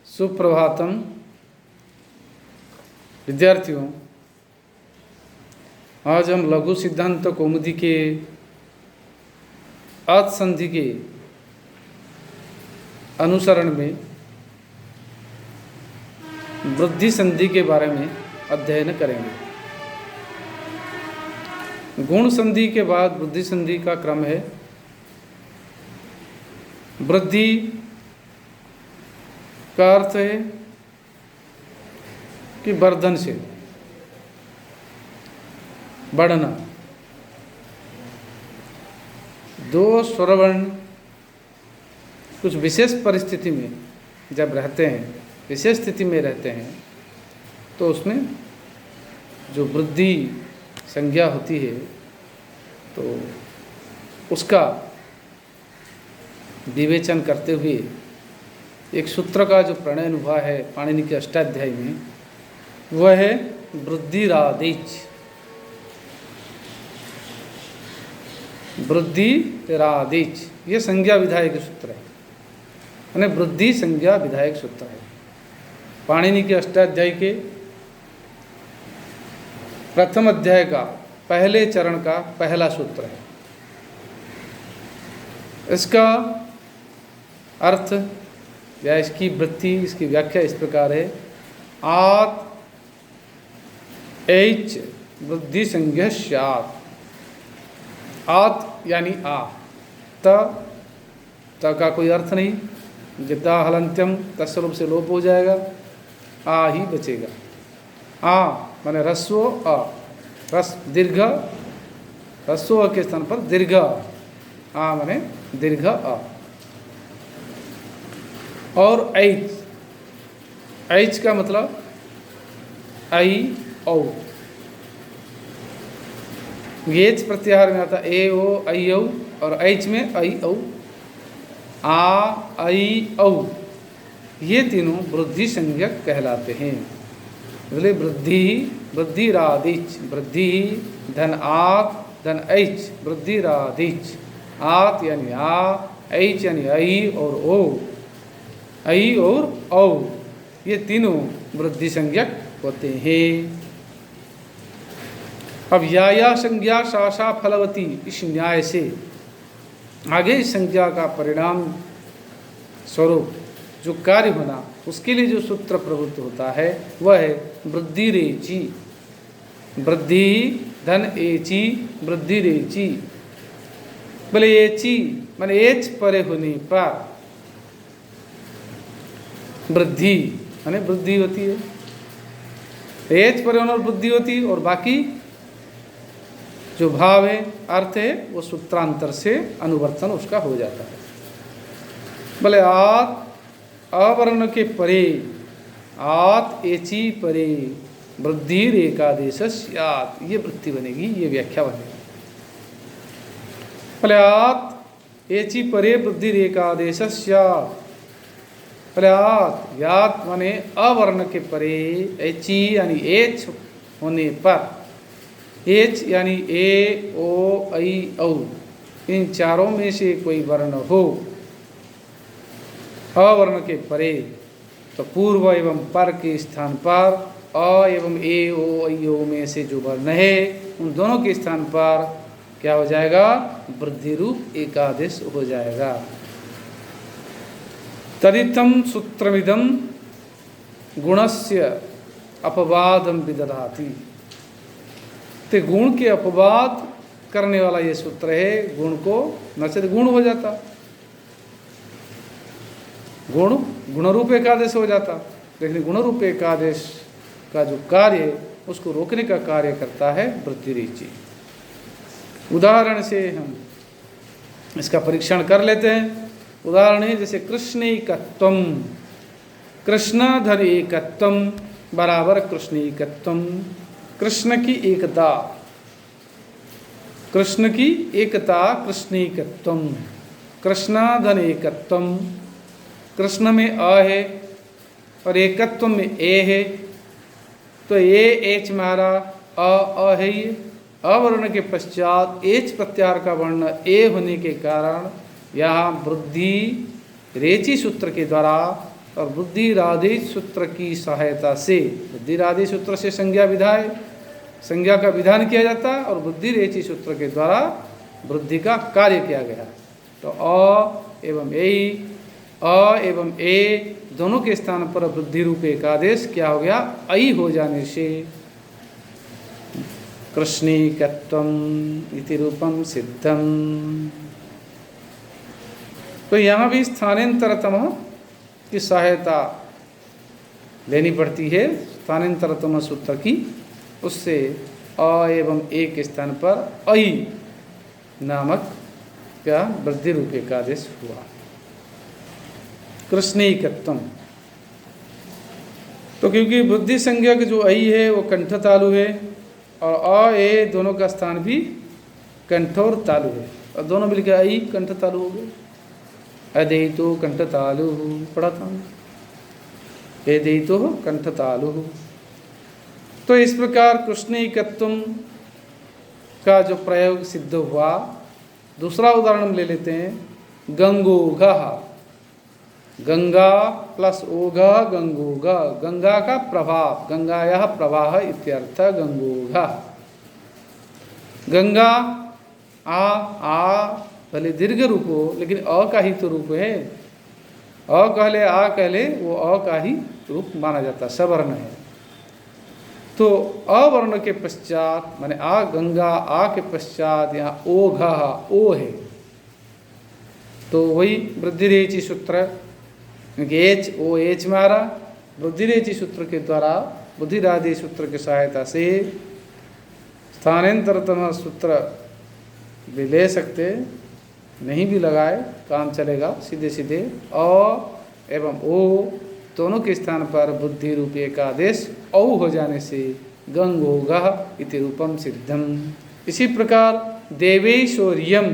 सुप्रभातम विद्यार्थियों। आज हम लघु सिद्धांत कौमुदी के आद संधि के अनुसरण में वृद्धि संधि के बारे में अध्ययन करेंगे। गुण संधि के बाद वृद्धि संधि का क्रम है। वृद्धि का अर्थ है कि वर्धनशील, बढ़ना। दो स्वरवर्ण कुछ विशेष परिस्थिति में जब रहते हैं, विशेष स्थिति में रहते हैं, तो उसमें जो वृद्धि संज्ञा होती है तो उसका विवेचन करते हुए एक सूत्र का जो प्रणयन हुआ है पाणिनि के अष्टाध्यायी में, वह है वृद्धिरादेच। वृद्धिरादेच ये संज्ञा विधायक सूत्र है, यानी वृद्धि संज्ञा विधायक सूत्र है। पाणिनि के अष्टाध्यायी के प्रथम अध्याय का पहले चरण का पहला सूत्र है। इसका अर्थ या इसकी वृत्ति, इसकी व्याख्या इस प्रकार है। आत एच वृद्धि संज्ञा स्यात्। आत यानी आ, त का कोई अर्थ नहीं, जिद्दा हलंत्यम तस्य रूप से लोप हो जाएगा, आ ही बचेगा। आ माने रस्व अ, रस दीर्घ, रस्व अ के स्थान पर दीर्घ आ माने दीर्घ अ। और ऐच, ऐच का मतलब आई औ। गेच प्रत्याहार में आता ए ओ आई औ, और ऐच में आई औ। आ आई औ ये तीनों वृद्धि संज्ञक कहलाते हैं। इसलिए वृद्धि, वृद्धिरादिच, वृद्धि धन आत धन ऐच, वृद्धिरादिच। आत यानी आ, ऐच यानी आई और ओ, आई और औ ये तीनों वृद्धि संज्ञक होते हैं। अब या संज्ञा शाशा फलवती, इस न्याय से आगे इस संज्ञा का परिणाम स्वरूप जो कार्य होना, उसके लिए जो सूत्र प्रवृत्त होता है वह है वृद्धि रेची। वृद्धि धन एची, वृद्धि रेची। बोले एची माने एच परे होने पर वृद्धि माने वृद्धि होती है। एच परे होने और वृद्धि होती है, और बाकी जो भाव है, अर्थ है, वो सूत्रांतर से अनुवर्तन उसका हो जाता है। बोले आत अवर्ण के परे, आत एची परे वृद्धि रेकादेश स्यात्, ये वृत्ति बनेगी, ये व्याख्या बनेगी। बोले आत एची परे वृद्धि रेकादेश स्यात्। बोले आत, यात माने अवर्ण के परे, एची यानी एच होने पर, एच यानी ए ओ आई औ, इन चारों में से कोई वर्ण हो अवर्ण के परे, तो पूर्व एवं पर के स्थान पर अ एवं ए ओ आई ओ में से जो वर्ण है, उन दोनों के स्थान पर क्या हो जाएगा? वृद्धि रूप एकादेश हो जाएगा। तदितम सूत्रमिदं गुणस्य अपवादम विदधाति। तो गुण के अपवाद करने वाला ये सूत्र है। गुण को नचेत गुण हो जाता, गुण गुण रूप एकादेश हो जाता, लेकिन गुण रूप एकादेश का जो कार्य है उसको रोकने का कार्य करता है वृद्धि रेची। उदाहरण से हम इसका परीक्षण कर लेते हैं। उदाहरण है जैसे कृष्णैकत्वम, कृष्ण धन एकत्वम बराबर कृष्णैकत्वम। कृष्ण की एकता, कृष्ण की एकता कृष्णैकत्वम। कृष्ण धन एकत्वम, कृष्ण में अ है और एकत्व में ए है, तो ए एच मारा, अ है। ये अवर्ण के पश्चात एच प्रत्याहार का वर्ण ए होने के कारण यहाँ वृद्धि रेची सूत्र के द्वारा और बुद्धिरादि सूत्र की सहायता से, बुद्धिरादि सूत्र से संज्ञा विधाय, संज्ञा का विधान किया जाता है और बुद्धिरेचि सूत्र के द्वारा वृद्धि का कार्य किया गया। तो अ एवं ए दोनों के स्थान पर वृद्धि रूप एक आदेश क्या हो गया, ऐ हो जाने से कृष्णीकत्वम् इति रूपम सिद्धम। तो यहाँ भी स्थानांतरतम की सहायता लेनी पड़ती है, स्थानांतरतम सूत्र की, उससे अ एवं ए के स्थान पर ऐ नामक क्या वृद्धि रूप एकादेश हुआ, कृष्णीकत्वम। तो क्योंकि बुद्धि संज्ञक जो ऐ है वो कंठ तालु है और अ ए दोनों का स्थान भी कंठ और तालु है, और दोनों मिलकर ऐ कंठ तालु हो गए। अदेतो कंठ तालु पढ़ा था, एदेतो कंठ तालु। तो इस प्रकार कृष्णीकत्वम का जो प्रयोग सिद्ध हुआ, दूसरा उदाहरण हम ले लेते हैं, गंगोघः, गंगा प्लस ओघ गंगोघ, गंगा का प्रभाव, गंगायाः प्रवाह इत्यर्थ गंगोघः। गंगा आ भले दीर्घ रूप हो लेकिन अ का ही तो रूप है, अ कहले आ कहले वो अ का ही रूप माना जाता, सवर्ण है। तो अवर्ण के पश्चात माने आ गंगा, आ के पश्चात यहाँ ओघ ओ है, तो वही वृद्धिरेचि सूत्र, क्योंकि एच ओ एच में आ रहा, वृद्धिरेचि सूत्र के द्वारा बुद्धिरादि सूत्र की सहायता से स्थानांतरतम सूत्र भी ले सकते, नहीं भी लगाए काम चलेगा, सीधे सीधे अ एवं ओ दोनों के स्थान पर बुद्धि रूपी एकादेश औ हो जाने से गंगोघः इति रूपम सिद्धम। इसी प्रकार देवैश्वर्यम,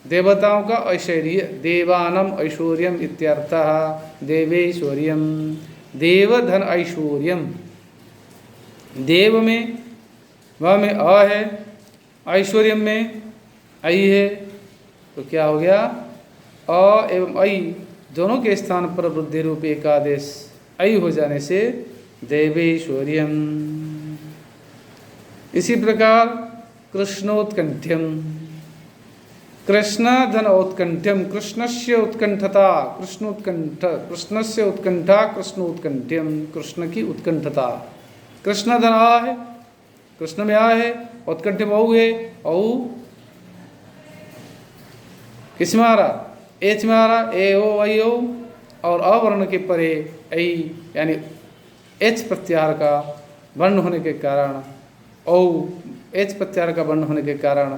देवताओं का ऐश्वर्य, देवानम ऐश्वर्यम इत्यर्थः देवैश्वर्यम, देव धन ऐश्वर्यम, देव में वह में अ है, ऐश्वर्यम में ऐ है, तो क्या हो गया, अ एवं ऐ दोनों के स्थान पर वृद्धि रूप एकादेश ऐ हो जाने से देवैश्वर्यम। इसी प्रकार कृष्णोत्कंठ्यम, कृष्ण धन औत्कंठ्यम, कृष्णस्य उत्कंठता, कृष्णोत्कंठ, कृष्णस्य उत्कंठा कृष्णोत्कंठ्यम, कृष्ण की उत्कंठता, कृष्ण धन आ है, कृष्ण में आ है, उत्कंठ्यम औ है, औ किस में आ रहा, एच में आ रहा, ए ओ ऐ ओ, और अवर्ण के परे ऐ यानी एच प्रत्याहार का वर्ण होने के कारण, औ एच प्रत्याहार का वर्ण होने के कारण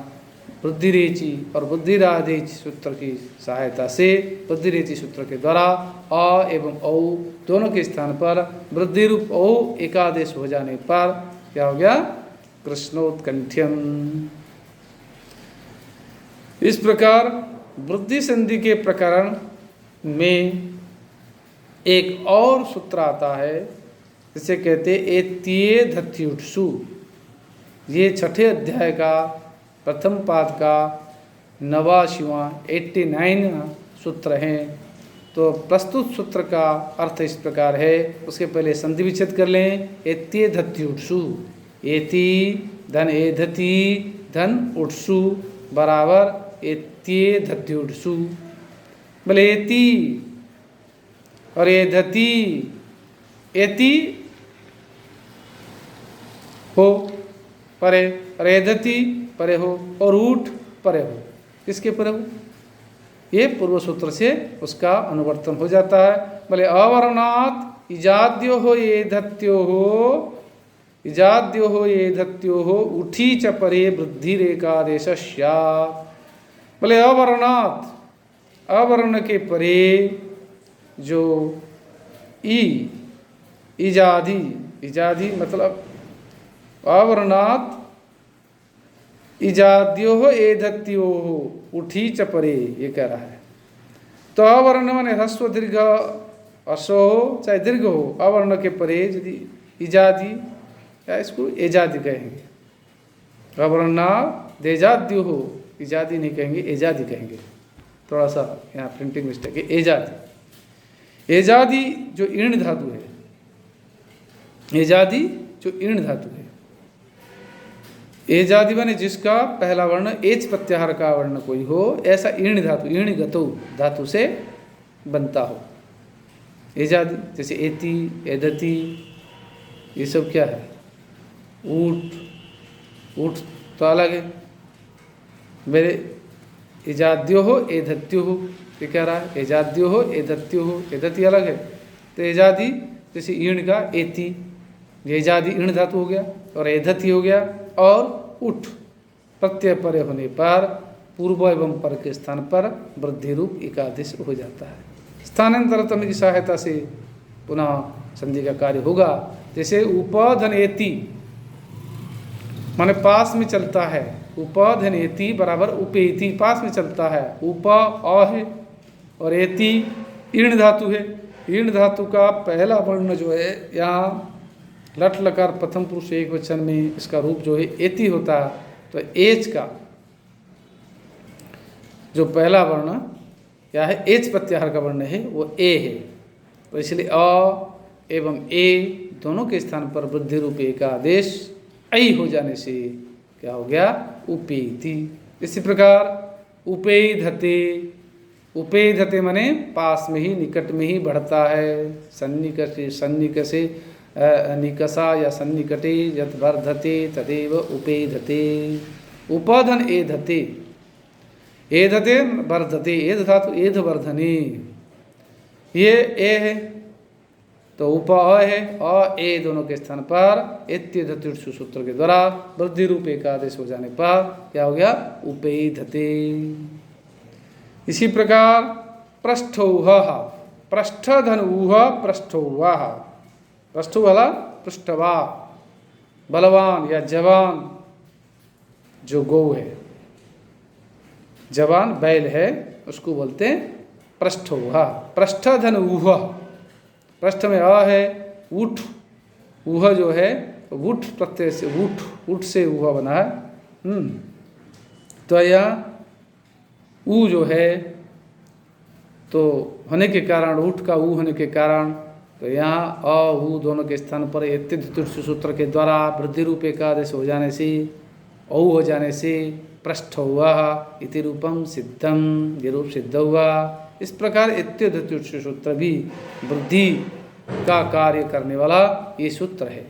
बुद्धिरेचि और बुद्धिरादि सूत्र की सहायता से, बुद्धिरेचि सूत्र के द्वारा अ एवं औ दोनों के स्थान पर वृद्धि रूप औ एकादेश हो जाने पर क्या हो गया, कृष्णोत्कंठ्यम। इस प्रकार वृद्धि संधि के प्रकरण में एक और सूत्र आता है, जिसे कहते एत्ये धत्युट्सु। ये छठे अध्याय का प्रथम पाद का 89वां 89 सूत्र हैं। तो प्रस्तुत सूत्र का अर्थ इस प्रकार है, उसके पहले संधि विच्छेद कर लें। एत्ये धत्युट्सु, एति धन एधति धन उट्सु बराबर एत्ये धत्युट्सु। बोले एति और एधति, एति हो परे और एधति परे हो और ऊट परे हो, किसके परे हो, ये पूर्व सूत्र से उसका अनुवर्तन हो जाता है। बोले अवर्णात् इजाद्यो हो एधत्यो हो, इजाद्यो हो एधत्यो हो उठी च परे वृद्धि रेकादेश स्यात्। बोले अवर्णात्, अवर्ण के परे जो इजादि, इजादि मतलब अवर्णात् इजाद्यो हो एधत्यो हो उठी च परे, ये कह रहा है। तो अवर्ण माने ह्रस्व दीर्घ अश्व हो चाहे दीर्घ हो, अवर्ण के परे यदि इजादि या इसको एजादि कहेंगे, अवर्णात् एजाद्यो हो, इजादि नहीं कहेंगे एजादि कहेंगे, थोड़ा सा यहाँ प्रिंटिंग मिस्टेक है, एजादि। एजादि जो ईण धातु है, एजादि जो ईण धातु है, एजादि बने जिसका पहला वर्ण एच प्रत्याहार का वर्ण कोई हो, ऐसा ईण धातु, ईण गतो धातु से बनता हो। एजादि जैसे एति, एदति, ये सब क्या है? ऊट, ऊट तो अलग है। मेरे एजाद्यो हो एधत्यो हो, ये कह रहा है एजाद्यो हो एधत्यो हो, एधति अलग है। तो एजादि जैसे ईण का एति, ये एजादि ईण धातु हो गया, और एधति हो गया, और उठ प्रत्यय परे होने पर पूर्व एवं पर के स्थान पर वृद्धि रूप एकादेश हो जाता है। स्थानांतरतम की सहायता से पुनः संधि का कार्य होगा। जैसे उपधनेति माने पास में चलता है, उपधनेति बराबर उपेति, पास में चलता है। उप अ है और एति ईण धातु है। ईण धातु का पहला वर्ण जो है यहाँ लट लकार प्रथम पुरुष एक वचन में इसका रूप जो है एति होता है। तो एच का जो पहला वर्ण क्या है, एच प्रत्याहार का वर्ण है, वो ए है। तो इसलिए अ एवं ए दोनों के स्थान पर वृद्धि रूप एक आदेश ऐ हो जाने से क्या हो गया? उपेति। इसी प्रकार उपेधते, उपेधते माने पास में ही निकट में ही बढ़ता है। सन्निकटे, सन्निकसे, निकसा या सन्निकटे यत वर्धते तदेव उपेधते। उपधन एधते, एधते वर्धते, एध धातु एध वर्धने, ये ए है तो उप अ है, अ ए दोनों के स्थान पर एत्यधतिर्षु सूत्र के द्वारा वृद्धि रूप एकादेश हो जाने पर क्या हो गया? उपेधते। इसी प्रकार पृष्ठौह, पृष्ठधन ऊह पृष्ठौवाह, पृष्ठौ वाला पृष्ठवा, बलवान या जवान जो गौ है, जवान बैल है, उसको बोलते हैं पृष्ठौह। पृष्ठधन ऊह, पृष्ठ में अ है, उठ, ऊह जो है उठ प्रत्यय से उठ, उठ से ऊह बना है। तो यह ऊ जो है तो होने के कारण, उठ का ऊ होने के कारण, तो यहाँ अ ऊ दोनों के स्थान पर एत्यधतिर्षु सूत्र के द्वारा वृद्धि रूप एकादेश हो जाने से, औ हो जाने से पृष्ठौह इति रूपम सिद्धम, ये रूप सिद्ध हुआ। इस प्रकार एत्यधतिर्षु सूत्र भी वृद्धि का कार्य करने वाला ये सूत्र है।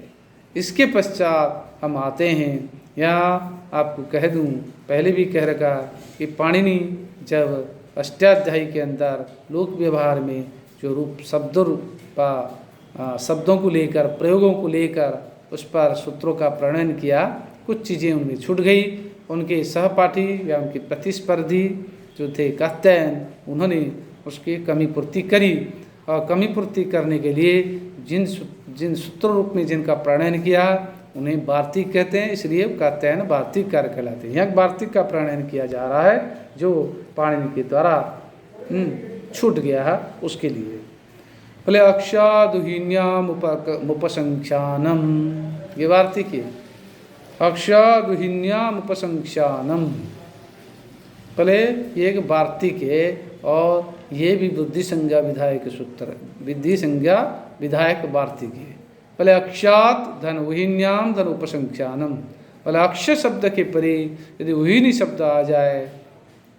इसके पश्चात हम आते हैं, यहाँ आपको कह दूँ, पहले भी कह रखा कि पाणिनि जब अष्टाध्यायी के अंदर लोक व्यवहार में जो रूप शब्दों को लेकर, प्रयोगों को लेकर उस पर सूत्रों का प्रणयन किया, कुछ चीज़ें उनमें छूट गई। उनके सहपाठी या उनके प्रतिस्पर्धी जो थे कात्यायन, उन्होंने उसकी कमी पूर्ति करी, और कमी पूर्ति करने के लिए जिन सूत्र रूप में जिनका प्रणयन किया उन्हें वार्तिक कहते हैं। इसलिए कात्यायन वार्तिक कार्य कहलाते हैं। यहाँ वार्तिक का प्रणयन किया जा रहा है जो पाणिनि के द्वारा छूट गया है, उसके लिए। बोले अक्षादुहिन्याम उपसंख्यानम, ये वार्तिक है। अक्षादुहिन्याम उपसंख्यानम, बोले ये एक वार्तिक है और ये भी बुद्धि संज्ञा विधायक सूत्र, बुद्धि संज्ञा विधायक वार्तिक है। बोले अक्षात धन उहिन्याम धन उपसंख्यानम, बोले अक्ष शब्द के परे यदि उहिनी शब्द आ जाए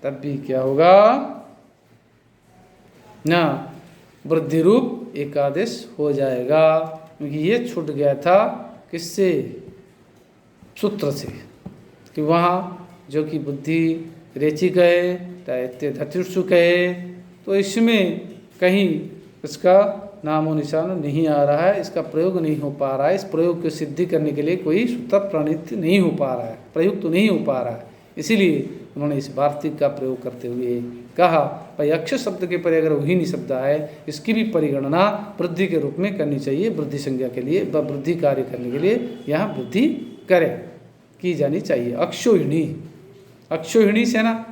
तब भी क्या होगा ना, वृद्धि रूप एकादेश हो जाएगा। क्योंकि ये छूट गया था किससे? सूत्र से, कि वहाँ जो कि बुद्धि रेचिक है, एत्यधतिर्षु है, तो इसमें कहीं इसका नामो निशान नहीं आ रहा है, इसका प्रयोग नहीं हो पा रहा है। इस प्रयोग की सिद्धि करने के लिए कोई सूत्र प्रणीत नहीं हो पा रहा है, प्रयुक्त तो नहीं हो पा रहा है। इसीलिए उन्होंने इस वार्तिक का प्रयोग करते हुए कहा भाई अक्ष शब्द के परे अगर उहिनी शब्द आए, इसकी भी परिगणना वृद्धि के रूप में करनी चाहिए। वृद्धि संज्ञा के लिए, वृद्धि कार्य करने के लिए यहाँ वृद्धि की जानी चाहिए। अक्षोहिणी, अक्षोहिणी सेना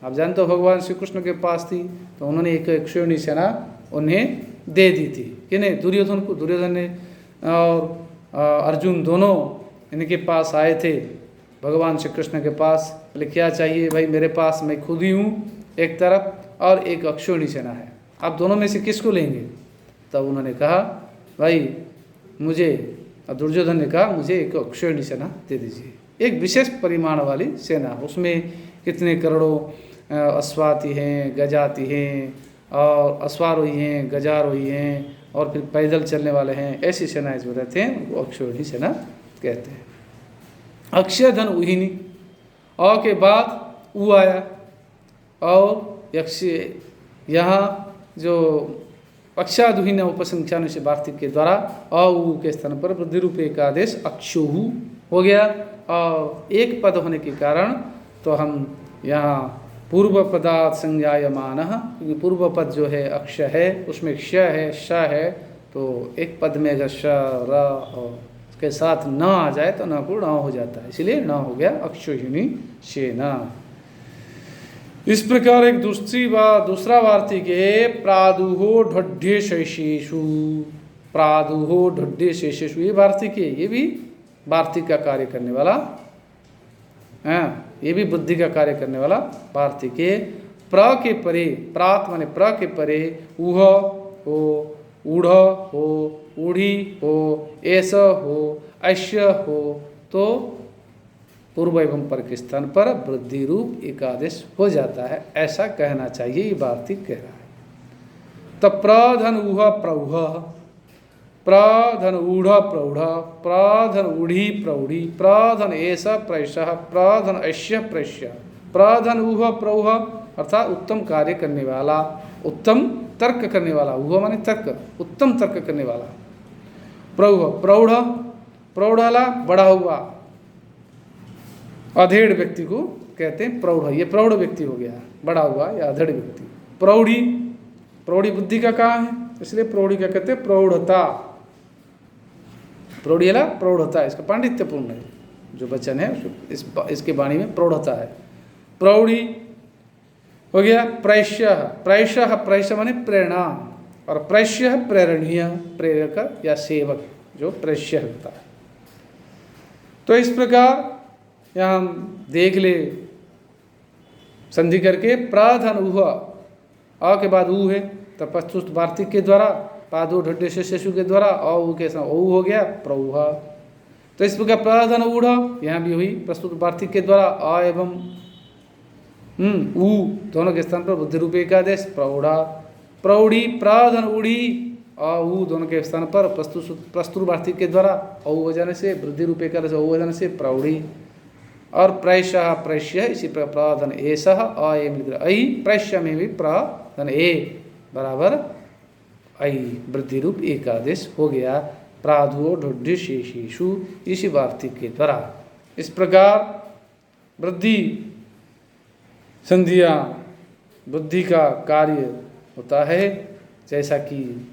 आप जानते हो भगवान श्री कृष्ण के पास थी, तो उन्होंने एक अक्षोहिणी सेना उन्हें दे दी थी। किन्हें? दुर्योधन को। दुर्योधन ने और अर्जुन दोनों इनके पास आए थे भगवान श्री कृष्ण के पास। बोले क्या चाहिए भाई? मेरे पास मैं खुद ही हूँ एक तरफ और एक अक्षोहिणी सेना है। आप दोनों में से किसको लेंगे? तब उन्होंने कहा भाई मुझे, दुर्योधन ने कहा मुझे एक अक्षौहिणी सेना दे दीजिए, एक विशेष परिमाण वाली सेना, उसमें कितने करोड़ों अश्वाती हैं, गजाती हैं, और अश्वारोही हैं, गजारोही हैं, और फिर पैदल चलने वाले हैं, ऐसी सेनाएं जो रहते हैं वो अक्षौहिणी सेना कहते हैं। अक्षय धन उहिनी, अ के बाद उ आया, और यक्ष यहाँ जो अक्षादुहीन उपसंख्यान से वार्तिक के द्वारा अ उ के स्थान पर वृद्धि रूप एक आदेश अक्षोहु हो गया, और एक पद होने के कारण तो हम यहाँ पूर्व पदात् संज्ञायमान, क्योंकि पूर्व पद जो है अक्ष है, उसमें क्ष है, श है, तो एक पद में अगर श र और के साथ न आ जाए तो न को न हो जाता है, इसलिए न हो गया अक्षौहिणी सेना। इस प्रकार एक दूसरा वार्तिक है प्रादुहो ढड्ढे शेषेषु, प्रादुहो ढड्ढे शेषेषु, ये वार्तिक है, ये भी वार्तिक का कार्य करने वाला, ये भी बुद्धि का कार्य करने वाला वार्तिक है। प्र के परे, प्रात माने प्र के परे, उह हो, ऊढ़ हो, ऊढ़ी हो, ऐस हो, ऐश्य हो, तो पूर्व एवं पर के स्थान पर वृद्धि रूप एकादेश हो जाता है, ऐसा कहना चाहिए, ये वार्तिक कह रहा है। तब प्रधन ऊह प्रौढ़, प्रधन ऊढ़ प्रौढ़, प्रधन ऊढ़ी प्रौढ़ी, प्रधन ऐस प्रैष, प्रधन ऐश्य प्रैश्य, प्रधन ऊह प्रौढ़ अर्थात उत्तम कार्य करने वाला, उत्तम तर्क करने वाला, ऊह माने तर्क, उत्तम तर्क करने वाला, प्रौढ़, प्रौढ़, प्रौढ़ला बड़ा हुआ, अधेड़ व्यक्ति को कहते हैं प्रौढ़, ये प्रौढ़ व्यक्ति हो गया, बड़ा हुआ या अधेड़ व्यक्ति। प्रौढ़ी, प्रौढ़ी बुद्धि का कहाँ है, इसलिए प्रौढ़ी क्या कहते हैं, प्रौढ़ता, प्रौढ़ियला प्रौढ़ता, इसका पांडित्यपूर्ण है जो वचन है, इसके वाणी में प्रौढ़ता है। प्रौढ़ी हो गया। प्रैश्य, प्रैश्य, प्रैश्य माने प्रेरणा, और प्रैश्य प्रेरणीय, प्रेरक या सेवक जो प्रैश्य होता है। तो इस प्रकार यहाँ हम देख ले संधि करके, प्राधन उह, अ के बाद ऊ है, तब प्रस्तुत वार्तिक के द्वारा पादो ढड्ढे शेषु के द्वारा अ ऊ के साथ ओ हो गया प्रौह। तो इस प्रकार प्राधन ऊढ़ यहाँ भी हुई प्रस्तुत वार्तिक के द्वारा अ एवं ऊ दोनों के स्थान पर बुद्धि रूप एकादेश प्रौढ़ा। प्रौढ़ी, प्राधन ऊढ़ी, अ ऊ दोनों के स्थान पर प्रस्तुत वार्तिक के द्वारा औ हो जाने से वृद्धि रूप एकादेश औ हो जाने से प्रौढ़ी। और प्रैश्य, प्रैश्य इसी प्रकार प्राधन एस अ ए मिलकर ऐ, प्रैश्य में भी प्राधन ए बराबर ऐ, वृद्धि रूप एकादेश हो गया। प्राधुओ ढुड्ढि शेषेषु, इसी वार्तिक के द्वारा इस प्रकार वृद्धि संधियाँ बुद्धि का कार्य होता है, जैसा कि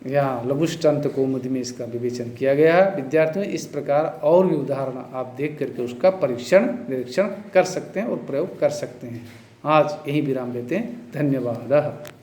यहाँ लघुष्टान्त कौमुदी में इसका विवेचन किया गया है। विद्यार्थियों इस प्रकार और भी उदाहरण आप देख करके उसका परीक्षण निरीक्षण कर सकते हैं और प्रयोग कर सकते हैं। आज यही विराम लेते हैं। धन्यवाद।